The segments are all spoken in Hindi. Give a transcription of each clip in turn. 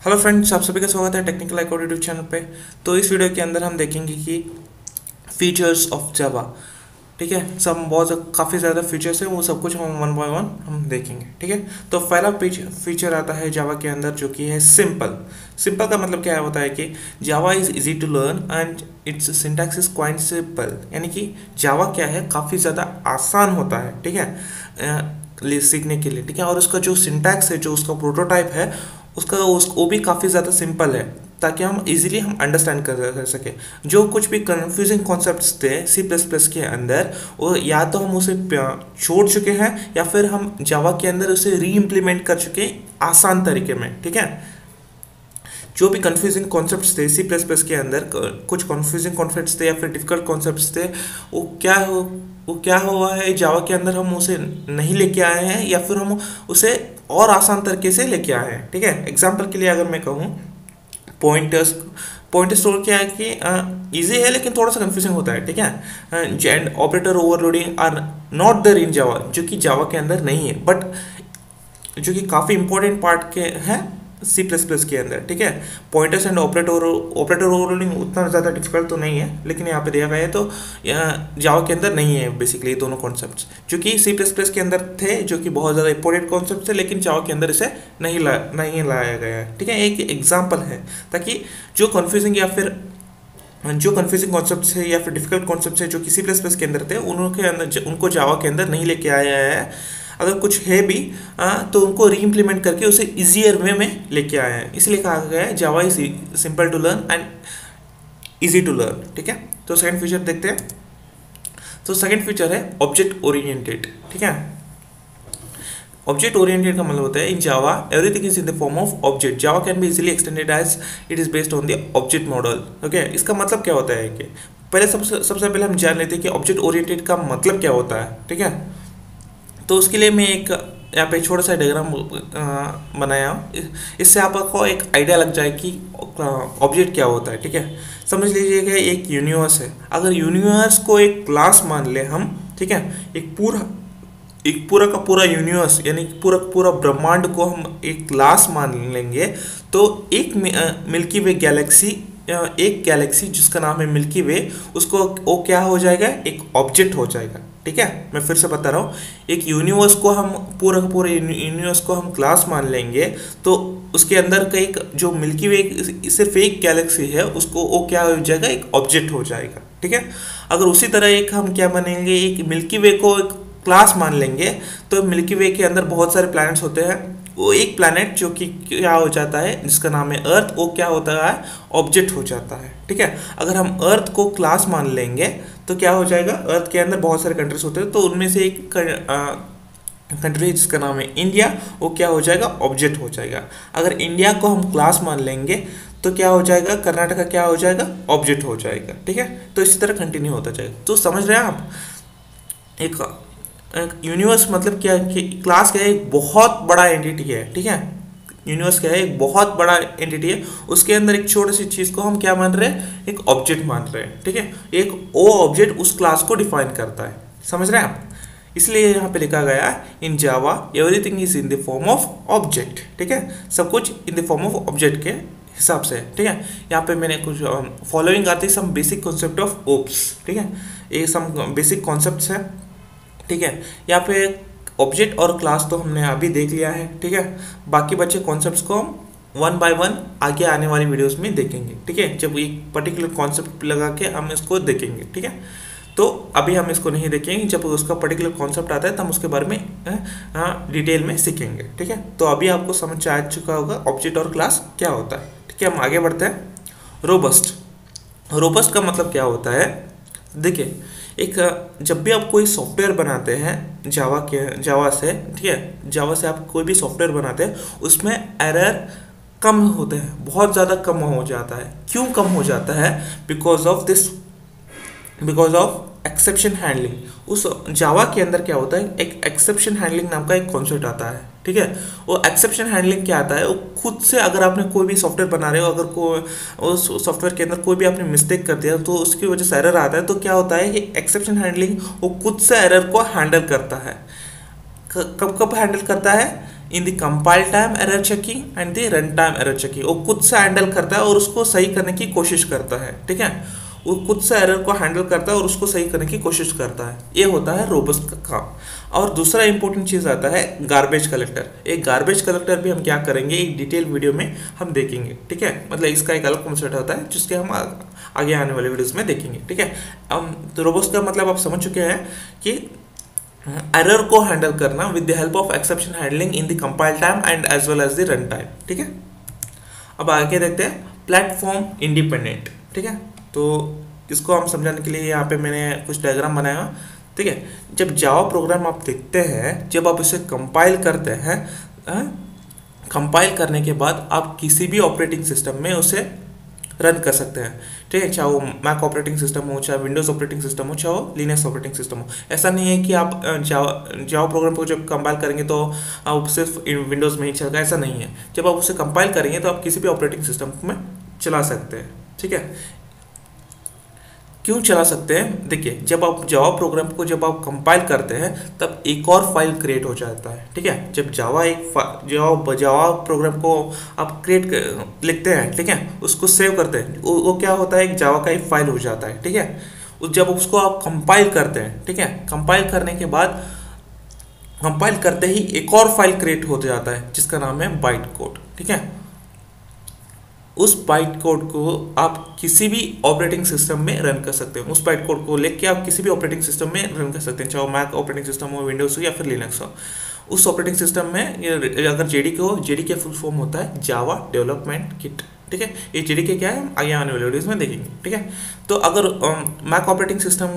हेलो फ्रेंड्स, आप सभी का स्वागत है टेक्निकल आइकॉन यूट्यूब चैनल पे। तो इस वीडियो के अंदर हम देखेंगे कि फीचर्स ऑफ जावा। ठीक है, सब बहुत काफ़ी ज़्यादा फीचर्स है, वो सब कुछ हम वन बाय वन हम देखेंगे। ठीक है, तो पहला फीचर आता है जावा के अंदर जो कि है सिंपल। सिंपल का मतलब क्या होता है कि Java is easy to learn and its syntax is quite simple. यानी कि जावा क्या है, काफ़ी ज़्यादा आसान होता है। ठीक है, सीखने के लिए। ठीक है, और उसका जो सिंटैक्स है, जो उसका प्रोटोटाइप है, वो भी काफ़ी ज़्यादा सिंपल है, ताकि हम इजीली हम अंडरस्टैंड कर सके। जो कुछ भी कंफ्यूजिंग कॉन्सेप्ट्स थे सी प्लस प्लस के अंदर, वो या तो हम उसे छोड़ चुके हैं या फिर हम जावा के अंदर उसे री इम्प्लीमेंट कर चुके आसान तरीके में। ठीक है, जो भी कंफ्यूजिंग कॉन्सेप्ट्स थे सी प्लस प्लस के अंदर, कुछ कंफ्यूजिंग कॉन्सेप्ट्स थे या फिर डिफिकल्ट कॉन्सेप्ट्स थे, वो क्या हुआ है जावा के अंदर, हम उसे नहीं लेके आए हैं या फिर हम उसे और आसान तरीके से लेके आए हैं। ठीक है, एग्जाम्पल के लिए अगर मैं कहूँ, पॉइंटर्स पॉइंटर स्टोर क्या है कि इजी है लेकिन थोड़ा सा कंफ्यूजिंग होता है। ठीक है, and operator overloading are not there in Java, जो कि जावा के अंदर नहीं है, बट जो कि काफ़ी इंपॉर्टेंट पार्ट के हैं सी प्लस प्लस के अंदर। ठीक है, पॉइंटर्स एंड ऑपरेटर ओवरलोडिंग उतना ज़्यादा डिफिकल्ट तो नहीं है, लेकिन यहाँ पे दिया गया है तो जावा के अंदर नहीं है बेसिकली ये दोनों कॉन्सेप्ट्स, जो कि सी प्लस प्लस के अंदर थे, जो कि बहुत ज़्यादा इंपॉर्टेंट कॉन्सेप्ट थे, लेकिन जावा के अंदर इसे नहीं लाया गया है। ठीक है, एक एग्जाम्पल है, ताकि जो कन्फ्यूजिंग या फिर जो कन्फ्यूजिंग कॉन्सेप्ट्स है या फिर डिफिकल्ट कॉन्सेप्ट्स है जो किसी प्लस प्लस के अंदर थे, उनको जावा के अंदर नहीं लेके आया है। अगर कुछ है भी तो उनको री इम्प्लीमेंट करके उसे इजियर वे में लेके आया है। इसलिए कहा गया है Java is simple to learn and easy to learn. ठीक है, तो सेकंड फीचर देखते हैं। तो सेकंड फीचर है ऑब्जेक्ट ओरिएंटेड। ठीक है, ऑब्जेक्ट ओरिएंटेड का मतलब होता है in Java everything is in the form of object. Java can be easily extended as it is based on the object model. Okay, इसका मतलब क्या होता है कि पहले सबसे पहले हम जान लेते हैं कि ऑब्जेक्ट ओरिएंटेड का मतलब क्या होता है। ठीक है, तो उसके लिए मैं एक यहाँ पे छोटा सा डायग्राम बनाया हूँ, इससे आपको एक आइडिया लग जाए कि ऑब्जेक्ट क्या होता है। ठीक है, समझ लीजिएगा एक यूनिवर्स है। अगर यूनिवर्स को एक क्लास मान ले हम, ठीक है, एक पूरा का पूरा यूनिवर्स यानी पूरा ब्रह्मांड को हम एक क्लास मान लेंगे, तो एक मिल्की वे गैलेक्सी, एक गैलेक्सी जिसका नाम है मिल्की वे, उसको वो क्या हो जाएगा, एक ऑब्जेक्ट हो जाएगा। ठीक है, मैं फिर से बता रहा हूँ, एक यूनिवर्स को हम पूरे यूनिवर्स को हम क्लास मान लेंगे, तो उसके अंदर का एक जो मिल्की वे सिर्फ एक गैलेक्सी है, उसको वो क्या हो जाएगा, एक ऑब्जेक्ट हो जाएगा। ठीक है, अगर उसी तरह एक हम क्या मानेंगे, एक मिल्की वे को एक क्लास मान लेंगे, तो मिल्की वे के अंदर बहुत सारे प्लैनेट्स होते हैं, वो एक प्लैनेट जो कि क्या हो जाता है, जिसका नाम है अर्थ, वो क्या होता है, ऑब्जेक्ट हो जाता है। ठीक है, अगर हम अर्थ को क्लास मान लेंगे तो क्या हो जाएगा, अर्थ के अंदर बहुत सारे कंट्रीज होते हैं, तो उनमें से एक कंट्री जिसका नाम है इंडिया, वो क्या हो जाएगा, ऑब्जेक्ट हो जाएगा। अगर इंडिया को हम क्लास मान लेंगे तो क्या हो जाएगा, कर्नाटका क्या हो जाएगा, ऑब्जेक्ट हो जाएगा। ठीक है, तो इसी तरह कंटिन्यू होता जाएगा। तो समझ रहे हैं आप, एक यूनिवर्स मतलब क्या है कि क्लास क्या है, एक बहुत बड़ा एंटिटी है। ठीक है, यूनिवर्स क्या है, एक बहुत बड़ा एंटिटी है, उसके अंदर एक छोटी सी चीज़ को हम क्या मान रहे हैं, एक ऑब्जेक्ट मान रहे हैं। ठीक है, एक वो ऑब्जेक्ट उस क्लास को डिफाइन करता है। समझ रहे हैं आप, इसलिए यहाँ पे लिखा गया है in Java everything is in the form of object. ठीक है, सब कुछ in the form of object के हिसाब से। ठीक है, यहाँ पे मैंने कुछ फॉलोइंग आती है some basic concept of OOPs. ठीक है, ये सम बेसिक कॉन्सेप्ट्स है। ठीक है, यहाँ पे ऑब्जेक्ट और क्लास तो हमने अभी देख लिया है। ठीक है, बाकी बचे कॉन्सेप्ट्स को हम वन बाय वन आगे आने वाली वीडियोस में देखेंगे। ठीक है, जब एक पर्टिकुलर कॉन्सेप्ट लगा के हम इसको देखेंगे। ठीक है, तो अभी हम इसको नहीं देखेंगे, जब उसका पर्टिकुलर कॉन्सेप्ट आता है तो हम उसके बारे में डिटेल में सीखेंगे। ठीक है, तो अभी आपको समझ आ चुका होगा ऑब्जेक्ट और क्लास क्या होता है। ठीक है, हम आगे बढ़ते हैं। रोबस्ट का मतलब क्या होता है, देखिए, एक जब भी आप कोई सॉफ्टवेयर बनाते हैं जावा से, ठीक है, जावा से आप कोई भी सॉफ्टवेयर बनाते हैं, उसमें एरर कम होते हैं, बहुत ज़्यादा कम हो जाता है। क्यों कम हो जाता है, बिकॉज ऑफ एक्सेप्शन हैंडलिंग। उस जावा के अंदर क्या होता है, एक एक्सेप्शन हैंडलिंग नाम का एक कॉन्सेप्ट आता है। ठीक है, वो एक्सेप्शन हैंडलिंग क्या आता है, वो खुद से अगर आपने कोई भी सॉफ्टवेयर बना रहे हो, अगर उस सॉफ्टवेयर के अंदर कोई भी आपने मिस्टेक कर दिया तो उसकी वजह से एरर आता है, तो क्या होता है कि एक्सेप्शन हैंडलिंग वो खुद से एरर को हैंडल करता है। कब कब हैंडल करता है, इन the compile time error checking and the run time error checking. वो खुद से हैंडल करता है और उसको सही करने की कोशिश करता है, ठीक है। वो खुद से एरर को हैंडल करता है और उसको सही करने की कोशिश करता है। ये होता है रोबस्ट का काम। और दूसरा इंपॉर्टेंट चीज़ आता है गार्बेज कलेक्टर। एक गार्बेज कलेक्टर भी हम क्या करेंगे एक डिटेल वीडियो में हम देखेंगे, ठीक है। मतलब इसका एक अलग कॉन्सेप्ट होता है जिसके हम आगे आने वाले वीडियोस में देखेंगे, ठीक है। तो रोबस्ट का मतलब आप समझ चुके हैं कि एरर को हैंडल करना with the help of exception handling in the compile time and as well as the run time, ठीक है। अब आगे देखते हैं प्लेटफॉर्म इंडिपेंडेंट, ठीक है। तो इसको हम समझाने के लिए यहाँ पे मैंने कुछ डायग्राम बनाया, ठीक है। जब जावा प्रोग्राम आप देखते हैं, जब आप इसे कंपाइल करते हैं, कंपाइल करने के बाद आप किसी भी ऑपरेटिंग सिस्टम में उसे रन कर सकते हैं, ठीक है। चाहे वो मैक ऑपरेटिंग सिस्टम हो, चाहे विंडोज़ ऑपरेटिंग सिस्टम हो, चाहे वो लिनक्स ऑपरेटिंग सिस्टम हो। ऐसा नहीं है कि आप जावा प्रोग्राम को जब कंपाइल करेंगे तो आप सिर्फ विंडोज़ में ही चलेगा, ऐसा नहीं है। जब आप उसे कंपाइल करेंगे तो आप किसी भी ऑपरेटिंग सिस्टम में चला सकते हैं, ठीक है। क्यों चला सकते हैं? देखिए, जब आप जावा प्रोग्राम को जब आप कंपाइल करते हैं तब एक और फाइल क्रिएट हो जाता है, ठीक है। जब जावा प्रोग्राम को आप लिखते हैं, ठीक है, उसको सेव करते हैं, वो क्या होता है, एक जावा का एक फाइल हो जाता है, ठीक है। जब उसको आप कंपाइल करते हैं, ठीक है, कंपाइल करने के बाद कंपाइल करते ही एक और फाइल क्रिएट हो जाता है जिसका नाम है बाइट कोड, ठीक है। उस बाइट कोड को आप किसी भी ऑपरेटिंग सिस्टम में रन कर सकते हैं। उस बाइट कोड को लेके आप किसी भी ऑपरेटिंग सिस्टम में रन कर सकते हैं, चाहे मैक ऑपरेटिंग सिस्टम हो, विंडोज हो या फिर लिनक्स हो। उस ऑपरेटिंग सिस्टम में अगर जेडीके हो, जेडीके फुल फॉर्म होता है जावा डेवलपमेंट किट, ठीक है। ये जेडीके क्या है आगे आने वाले वीडियोस में देखेंगे, ठीक है। तो अगर मैक ऑपरेटिंग सिस्टम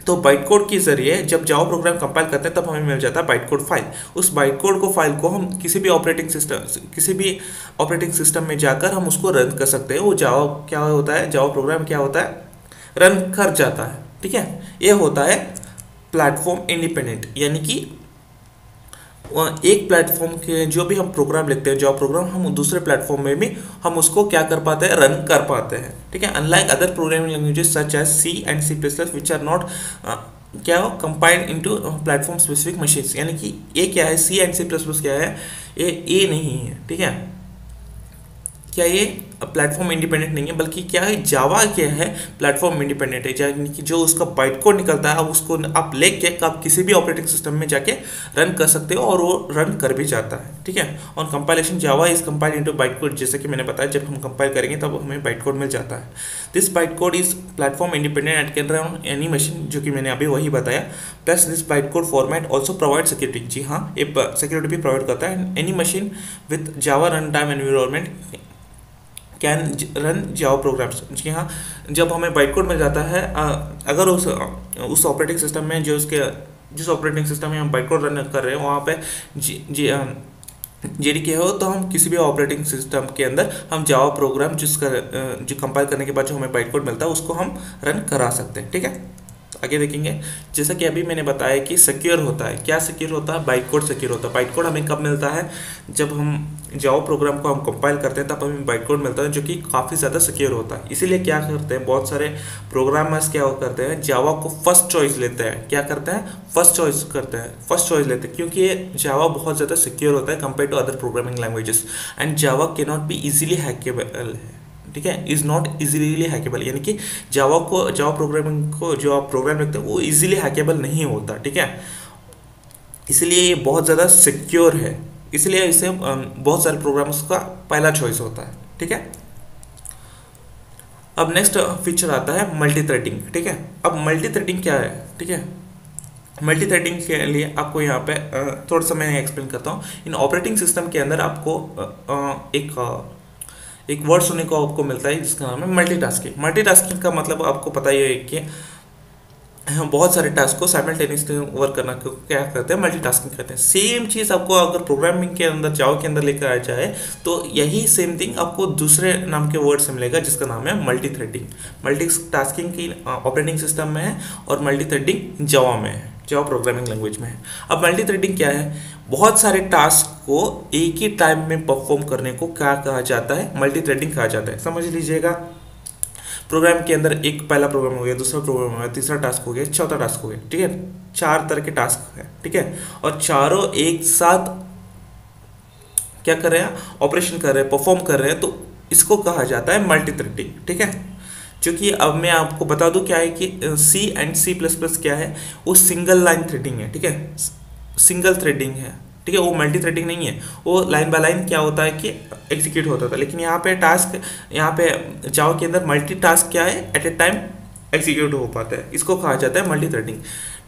तो बाइट कोड के जरिए जब जावा प्रोग्राम कंपाइल करते हैं तब हमें मिल जाता है बाइट कोड फाइल। उस बाइट कोड को फाइल को हम किसी भी ऑपरेटिंग सिस्टम में जाकर हम उसको रन कर सकते हैं। वो जावा क्या होता है, जावा प्रोग्राम क्या होता है, रन कर जाता है, ठीक है। ये होता है प्लेटफॉर्म इंडिपेंडेंट, यानी कि एक प्लेटफॉर्म के जो भी हम प्रोग्राम लिखते हैं, जॉब प्रोग्राम, हम दूसरे प्लेटफॉर्म में भी हम उसको क्या कर पाते हैं, रन कर पाते हैं, ठीक है। Unlike other programming languages such as C and C plus plus which are not क्या हो compiled into platform specific machines, यानी कि ये क्या है, C and C plus plus क्या है, ये नहीं है, ठीक है। क्या ये प्लेटफॉर्म इंडिपेंडेंट नहीं है, बल्कि क्या है, जावा क्या है, प्लेटफॉर्म इंडिपेंडेंट है, यानी कि जो उसका बाइट कोड निकलता है, अब उसको आप लेके आप किसी भी ऑपरेटिंग सिस्टम में जाके रन कर सकते हो और वो रन कर भी जाता है, ठीक है। और compilation Java is compiled into byte code, जैसे कि मैंने बताया जब हम कंपाइल करेंगे तब हमें बाइट कोड मिल जाता है। This byte code is platform independent and can run on any machine, जो कि मैंने अभी वही बताया। Plus this byte code format also provide security, जी हाँ, ये सिक्योरिटी भी प्रोवाइड करता है। Any machine with Java run time environment can run Java programs, जी हाँ। जब हमें बाइट कोड मिल जाता है, अगर उस ऑपरेटिंग सिस्टम में जिस ऑपरेटिंग सिस्टम में हम बाइट कोड रन कर रहे हैं वहाँ पे जेडीके हो, तो हम किसी भी ऑपरेटिंग सिस्टम के अंदर हम जावा प्रोग्राम जो कंपाइल करने के बाद जो हमें बाइट कोड मिलता है उसको हम रन करा सकते हैं, ठीक है। आगे देखेंगे, जैसा कि अभी मैंने बताया कि सिक्योर होता है। क्या सिक्योर होता है? बाइट कोड सिक्योर होता है। बाइट कोड हमें कब मिलता है? जब हम जावा प्रोग्राम को हम कंपाइल करते हैं तब हमें बाइट कोड मिलता है, जो कि काफ़ी ज़्यादा सिक्योर होता है। इसीलिए क्या करते हैं बहुत सारे प्रोग्रामर्स, क्या करते हैं, जावा को फर्स्ट चॉइस लेते हैं। क्या करते हैं? फर्स्ट चॉइस करते हैं, फर्स्ट चॉइस लेते हैं, क्योंकि ये जावा बहुत ज़्यादा सिक्योर होता है compare to other programming languages and Java can not be easily hackable है, ठीक है, इज़ नॉट इजीली हैकेबल, यानी कि जावा प्रोग्रामिंग को जो आप प्रोग्राम लिखते हैं वो इजीली हैकेबल नहीं होता, ठीक है। इसलिए ये बहुत ज़्यादा सिक्योर है, इसलिए इसे बहुत सारे प्रोग्राम्स का पहला चॉइस होता है, ठीक है। अब नेक्स्ट फीचर आता है मल्टी थ्रेडिंग, ठीक है। अब मल्टी थ्रेडिंग क्या है, ठीक है। मल्टी थ्रेडिंग के लिए आपको यहाँ पे थोड़ा सा मैं एक्सप्लेन करता हूँ। इन ऑपरेटिंग सिस्टम के अंदर आपको एक वर्ड सुनने को आपको मिलता है जिसका नाम है मल्टीटास्किंग। मल्टीटास्किंग का मतलब आपको पता ही है कि बहुत सारे टास्क को साइमल्टेनियसली वर्क करना को क्या करते हैं, मल्टीटास्किंग करते हैं। सेम चीज़ आपको अगर प्रोग्रामिंग के अंदर जावा के अंदर लेकर आ जाए तो यही सेम थिंग आपको दूसरे नाम के वर्ड से मिलेगा जिसका नाम है मल्टी थ्रेडिंग। मल्टीटास्किंग की ऑपरेटिंग सिस्टम में है और मल्टी थ्रेडिंग जावा में है, जावा प्रोग्रामिंग लैंग्वेज में है। अब मल्टी थ्रेडिंग क्या है? बहुत सारे टास्क को एक ही टाइम में परफॉर्म करने को क्या कहा जाता है? मल्टी थ्रेडिंग कहा जाता है। समझ लीजिएगा, प्रोग्राम के अंदर एक पहला प्रोग्राम हो गया, दूसरा प्रोग्राम हो गया, तीसरा टास्क हो गया, चौथा टास्क हो गया, ठीक है। 4 तरह के टास्क है, ठीक है, और चारों एक साथ क्या कर रहे हैं, ऑपरेशन कर रहे हैं, परफॉर्म कर रहे हैं, तो इसको कहा जाता है मल्टी थ्रेडिंग। ठीक है, क्योंकि अब मैं आपको बता दूं क्या है कि सी एंड सी प्लस प्लस क्या है, वो सिंगल लाइन थ्रेडिंग है। ठीक है, सिंगल थ्रेडिंग है। ठीक है, वो मल्टी थ्रेडिंग नहीं है, वो लाइन बाय लाइन क्या होता है कि एग्जीक्यूट होता था। लेकिन यहाँ पे टास्क, यहाँ पे जावा के अंदर मल्टी टास्क क्या है, एट ए टाइम एग्जीक्यूट हो पाता है, इसको कहा जाता है मल्टी थ्रेडिंग।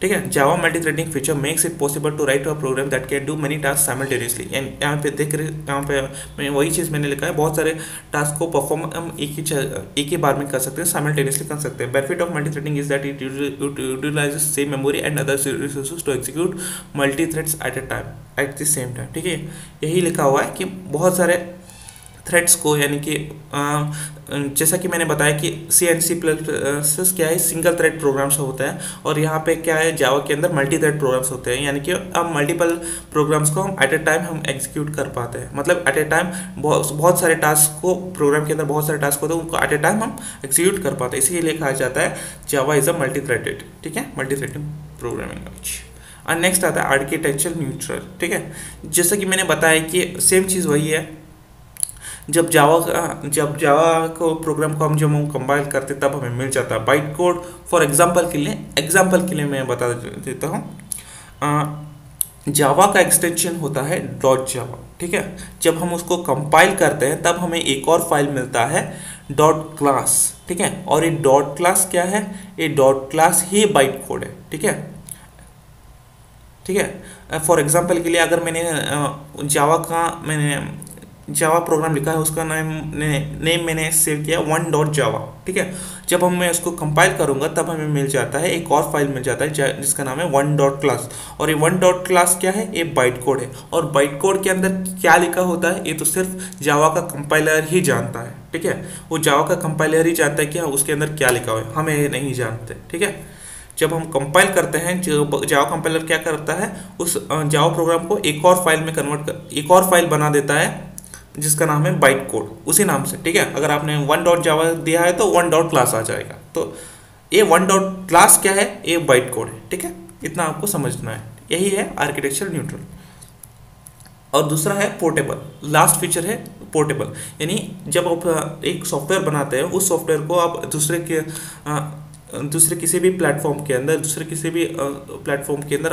ठीक है, Java multithreading feature makes it possible to write a program that can do many task simultaneously. यहाँ पे देख रहे, यहाँ पे मैं वही चीज़ मैंने लिखा है, बहुत सारे टास्क को परफॉर्म हम एक ही बार में कर सकते हैं, साइमल्टेनियसली कर सकते हैं। Benefit of multi threading is that it utilises same memory and other resources to execute multi threads at a time at the same time. ठीक है, यही लिखा हुआ है कि बहुत सारे थ्रेड्स को, यानी कि जैसा कि मैंने बताया कि सी एंड सी प्लस क्या है, सिंगल थ्रेड प्रोग्राम्स होता है, और यहाँ पे क्या है, जावा के अंदर मल्टी थ्रेड प्रोग्राम्स होते हैं, यानी कि अब मल्टीपल प्रोग्राम्स को हम एट ए टाइम हम एग्जीक्यूट कर पाते हैं। मतलब एट ए टाइम बहुत सारे टास्क को, प्रोग्राम के अंदर बहुत सारे टास्क होते हैं, उनको एट ए टाइम हम एग्जीक्यूट कर पाते हैं, इसीलिए कहा जाता है Java is a multi threaded. ठीक है, मल्टी थ्रेडिंग प्रोग्रामिंग लैंग्वेज। और नेक्स्ट आता है आर्किटेक्चर न्यूट्रल। ठीक है, जैसा कि मैंने बताया कि सेम चीज़ वही है, जब जावा को प्रोग्राम को हम जब हम कंपाइल करते तब हमें मिल जाता है बाइट कोड। फॉर एग्जांपल के लिए मैं बता देता हूँ, जावा का एक्सटेंशन होता है डॉट जावा। ठीक है, जब हम उसको कंपाइल करते हैं तब हमें एक और फाइल मिलता है डॉट क्लास। ठीक है, और ये डॉट क्लास क्या है, ये डॉट क्लास ही बाइट कोड है। ठीक है, ठीक है, फॉर एग्जांपल के लिए अगर मैंने जावा प्रोग्राम लिखा है, उसका नेम मैंने सेव किया 1.java। ठीक है, जब मैं उसको कंपाइल करूंगा तब हमें मिल जाता है, एक और फाइल मिल जाता है जिसका नाम है 1.class। और ये 1.class क्या है, ये बाइट कोड है, और बाइट कोड के अंदर क्या लिखा होता है ये तो सिर्फ जावा का कंपाइलर ही जानता है। ठीक है, वो जावा का कंपाइलर ही जानता है कि उसके अंदर क्या लिखा हुआ है, हम ये नहीं जानते। ठीक है, जब हम कंपाइल करते हैं, जावा कंपाइलर क्या करता है, उस जावा प्रोग्राम को एक और फाइल में एक और फाइल बना देता है जिसका नाम है बाइट कोड, उसी नाम से। ठीक है, अगर आपने 1.java दिया है तो 1.class आ जाएगा, तो ये 1.class क्या है, ये बाइट कोड है। ठीक है, इतना आपको समझना है, यही है आर्किटेक्चर न्यूट्रल। और दूसरा है पोर्टेबल, लास्ट फीचर है पोर्टेबल, यानी जब आप एक सॉफ्टवेयर बनाते हैं, उस सॉफ्टवेयर को आप दूसरे किसी भी प्लेटफॉर्म के अंदर,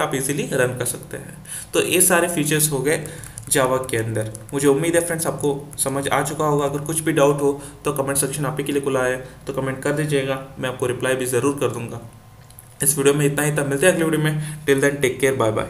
आप इजीली रन कर सकते हैं। तो ये सारे फीचर्स हो गए जावा के अंदर। मुझे उम्मीद है फ्रेंड्स आपको समझ आ चुका होगा। अगर कुछ भी डाउट हो तो कमेंट सेक्शन आप ही के लिए खुला है, तो कमेंट कर दीजिएगा, मैं आपको रिप्लाई भी ज़रूर कर दूंगा। इस वीडियो में इतना ही था, मिलते हैं अगले वीडियो में। Till then take care, bye bye.